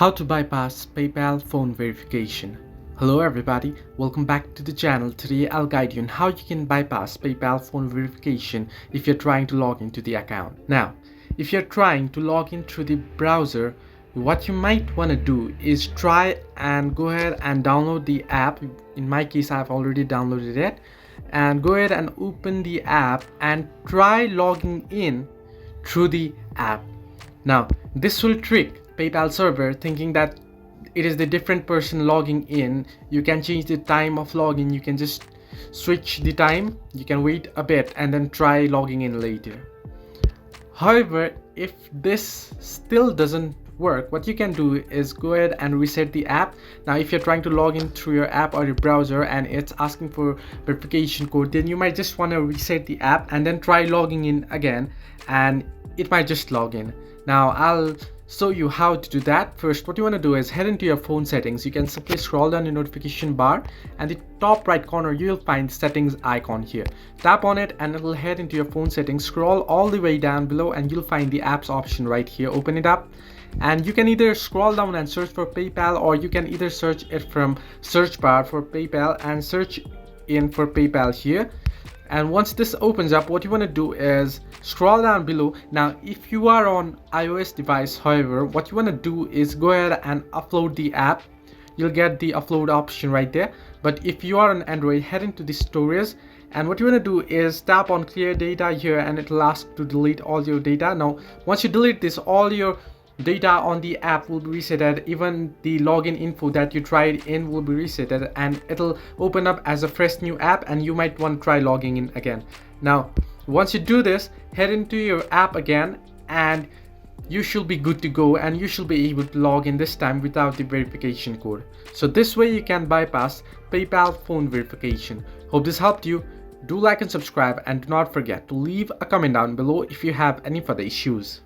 How to bypass PayPal phone verification. Hello everybody, welcome back to the channel. Today I'll guide you on how you can bypass PayPal phone verification if you're trying to log into the account. Now, if you're trying to log in through the browser, what you might want to do is try and go ahead and download the app. In my case, I've already downloaded it, and go ahead and open the app and try logging in through the app. Now, this will trick PayPal server thinking that it is the different person logging in. You can change the time of login. You can just switch the time. You can wait a bit and then try logging in later. However, if this still doesn't work, what you can do is go ahead and reset the app. Now, if you're trying to log in through your app or your browser and it's asking for verification code, then you might just want to reset the app and then try logging in again, and it might just log in. Now, I'll show you how to do that. First, what you want to do is head into your phone settings. You can simply scroll down your notification bar, and the top right corner you'll find settings icon here. Tap on it and it will head into your phone settings. Scroll all the way down below and you'll find the apps option right here. Open it up and you can either scroll down and search for PayPal, or you can either search it from search bar for PayPal and search in for PayPal here. And once this opens up, what you want to do is scroll down below. Now, if you are on iOS device, however, what you want to do is go ahead and upload the app. You'll get the upload option right there. But if you are on Android, head into the storage, and what you want to do is tap on clear data here, and it'll ask to delete all your data. Now, once you delete this, all your data on the app will be resetted. Even the login info that you tried in will be resetted, and it'll open up as a fresh new app, and you might want to try logging in again. Now, once you do this, head into your app again and you should be good to go, and you should be able to log in this time without the verification code. So this way you can bypass PayPal phone verification. Hope this helped you. Do like and subscribe, and do not forget to leave a comment down below if you have any further issues.